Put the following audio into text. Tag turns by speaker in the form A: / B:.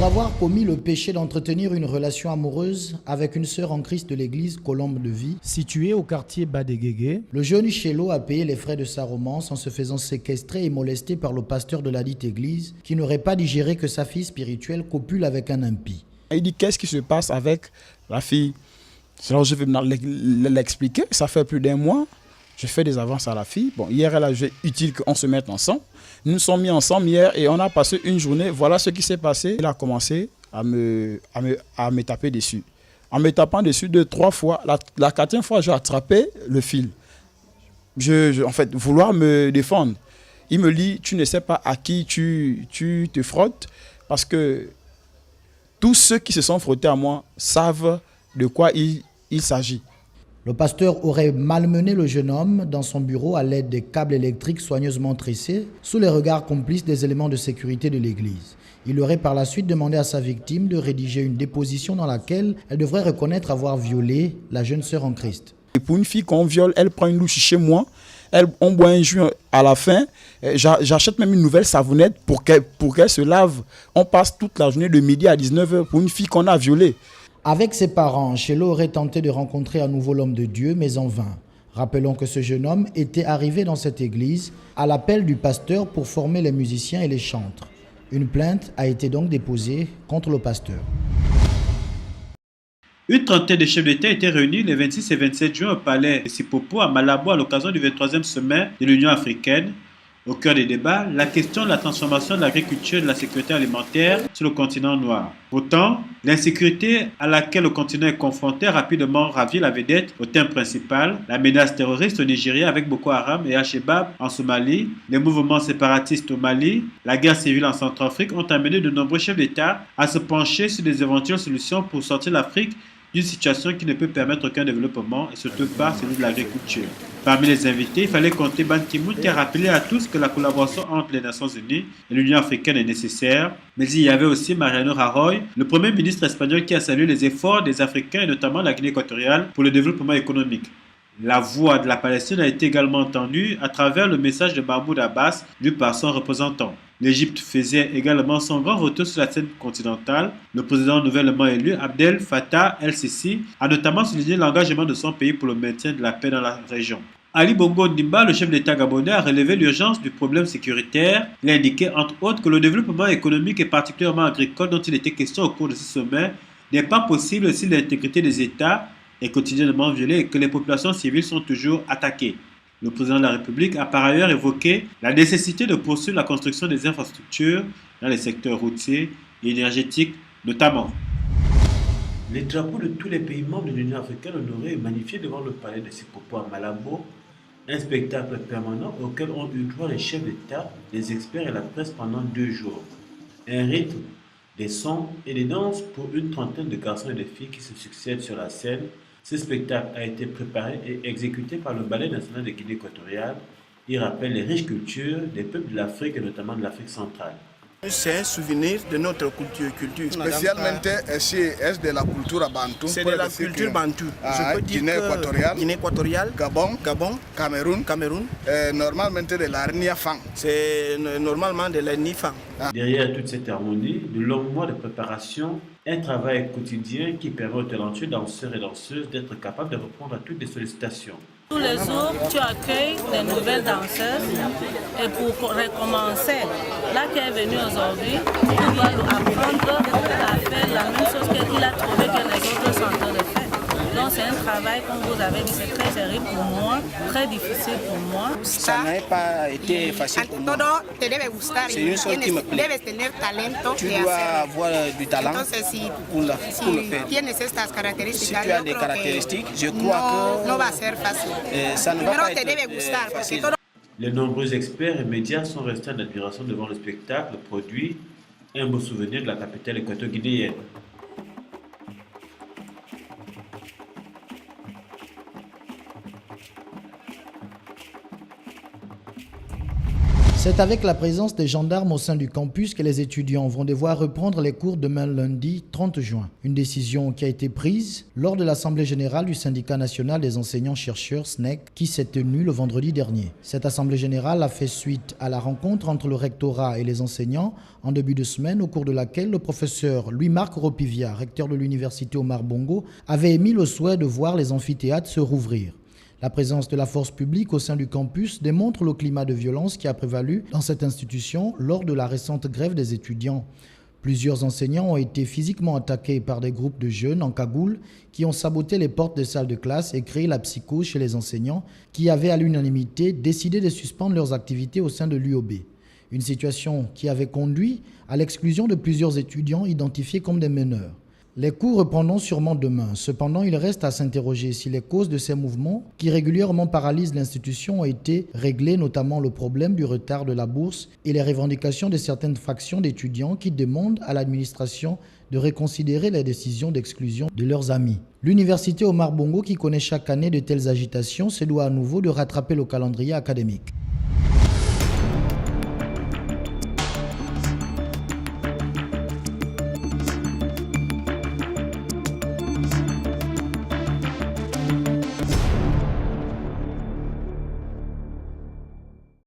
A: Pour avoir commis le péché d'entretenir une relation amoureuse avec une sœur en Christ de l'église Colombe de Vie, située au quartier Badéguégué, le jeune Chélo a payé les frais de sa romance en se faisant séquestrer et molester par le pasteur de la dite église qui n'aurait pas digéré que sa fille spirituelle copule avec un impie.
B: Il dit qu'est-ce qui se passe avec la fille. Alors je vais l'expliquer, ça fait plus d'1 mois, je fais des avances à la fille. Bon, hier elle a jugé utile qu'on se mette ensemble. Nous nous sommes mis ensemble hier et on a passé une journée. Voilà ce qui s'est passé. Il a commencé à me taper dessus. En me tapant dessus 2-3 fois, la 4e fois, j'ai attrapé le fil. En fait, vouloir me défendre. Il me dit, tu ne sais pas à qui tu te frottes parce que tous ceux qui se sont frottés à moi savent de quoi il s'agit.
A: Le pasteur aurait malmené le jeune homme dans son bureau à l'aide des câbles électriques soigneusement tressés sous les regards complices des éléments de sécurité de l'église. Il aurait par la suite demandé à sa victime de rédiger une déposition dans laquelle elle devrait reconnaître avoir violé la jeune sœur en Christ.
B: Et pour une fille qu'on viole, elle prend une douche chez moi, on boit un jus à la fin, j'achète même une nouvelle savonnette pour qu'elle se lave. On passe toute la journée de midi à 19h pour une fille qu'on a violée.
A: Avec ses parents, Chélo aurait tenté de rencontrer à nouveau l'homme de Dieu, mais en vain. Rappelons que ce jeune homme était arrivé dans cette église à l'appel du pasteur pour former les musiciens et les chantres. Une plainte a été donc déposée contre le pasteur.
C: Une trentaine de chefs d'État étaient réunis les 26 et 27 juin au palais de Sipopo à Malabo à l'occasion du 23e sommet de l'Union africaine. Au cœur des débats, la question de la transformation de l'agriculture et de la sécurité alimentaire sur le continent noir. Pourtant, l'insécurité à laquelle le continent est confronté a rapidement ravi la vedette au thème principal, la menace terroriste au Nigeria avec Boko Haram et Al-Shabaab en Somalie, les mouvements séparatistes au Mali, la guerre civile en Centrafrique ont amené de nombreux chefs d'État à se pencher sur des éventuelles solutions pour sortir l'Afrique d'une situation qui ne peut permettre aucun développement et surtout pas celui de l'agriculture. Parmi les invités, il fallait compter Ban Ki-moon qui a rappelé à tous que la collaboration entre les Nations Unies et l'Union africaine est nécessaire. Mais il y avait aussi Mariano Rajoy, le premier ministre espagnol qui a salué les efforts des Africains et notamment la Guinée équatoriale pour le développement économique. La voix de la Palestine a été également entendue à travers le message de Mahmoud Abbas lu par son représentant. L'Égypte faisait également son grand retour sur la scène continentale. Le président nouvellement élu, Abdel Fattah el-Sisi, a notamment souligné l'engagement de son pays pour le maintien de la paix dans la région. Ali Bongo Ondimba, le chef d'État gabonais, a relevé l'urgence du problème sécuritaire. Il a indiqué entre autres que le développement économique et particulièrement agricole dont il était question au cours de ce sommet n'est pas possible si l'intégrité des États est quotidiennement violée et que les populations civiles sont toujours attaquées. Le président de la République a par ailleurs évoqué la nécessité de poursuivre la construction des infrastructures dans les secteurs routiers et énergétiques notamment. Les drapeaux de tous les pays membres de l'Union africaine honorés et magnifiés devant le palais de Sipopo à Malabo, un spectacle permanent auquel ont eu droit les chefs d'État, les experts et la presse pendant 2 jours. Un rythme, des sons et des danses pour une trentaine de garçons et de filles qui se succèdent sur la scène. Ce spectacle a été préparé et exécuté par le Ballet national de Guinée équatoriale. Il rappelle les riches cultures des peuples de l'Afrique et notamment de l'Afrique centrale.
D: C'est un souvenir de notre culture.
E: Spécialement, c'est de la culture bantou.
D: C'est de la culture bantou.
E: Je peux dire Guinée équatoriale, Gabon, Cameroun. Normalement de la Nifang.
D: C'est normalement de la Nifang.
C: Derrière toute cette harmonie, de longs mois de préparation, un travail quotidien qui permet aux talentueux danseurs et danseuses d'être capables de répondre à toutes les sollicitations.
F: Tous les jours, tu accueilles des nouvelles danseuses et pour recommencer, là qui est venu aujourd'hui, tu dois lui apprendre à faire la même chose qu'il a trouvé que les autres sont en train de faire. Donc c'est un travail, comme vous avez dit, c'est très sérieux pour moi, très difficile pour moi.
D: Ça n'a pas été facile pour moi. C'est une chose qui me plaît. Tu dois avoir du talent pour le faire. Si tu as des caractéristiques, je crois que ça ne va pas être facile.
C: Les nombreux experts et médias sont restés en admiration devant le spectacle produit, un beau souvenir de la capitale équato-guinéenne.
A: C'est avec la présence des gendarmes au sein du campus que les étudiants vont devoir reprendre les cours demain lundi 30 juin. Une décision qui a été prise lors de l'Assemblée générale du Syndicat national des enseignants-chercheurs SNEC qui s'est tenue le vendredi dernier. Cette Assemblée générale a fait suite à la rencontre entre le rectorat et les enseignants en début de semaine au cours de laquelle le professeur Louis-Marc Ropivia, recteur de l'université Omar Bongo, avait émis le souhait de voir les amphithéâtres se rouvrir. La présence de la force publique au sein du campus démontre le climat de violence qui a prévalu dans cette institution lors de la récente grève des étudiants. Plusieurs enseignants ont été physiquement attaqués par des groupes de jeunes en cagoule qui ont saboté les portes des salles de classe et créé la psychose chez les enseignants qui avaient à l'unanimité décidé de suspendre leurs activités au sein de l'UOB. Une situation qui avait conduit à l'exclusion de plusieurs étudiants identifiés comme des meneurs. Les cours reprendront sûrement demain. Cependant, il reste à s'interroger si les causes de ces mouvements qui régulièrement paralysent l'institution ont été réglées, notamment le problème du retard de la bourse et les revendications de certaines factions d'étudiants qui demandent à l'administration de reconsidérer les décisions d'exclusion de leurs amis. L'université Omar Bongo, qui connaît chaque année de telles agitations, se doit à nouveau de rattraper le calendrier académique.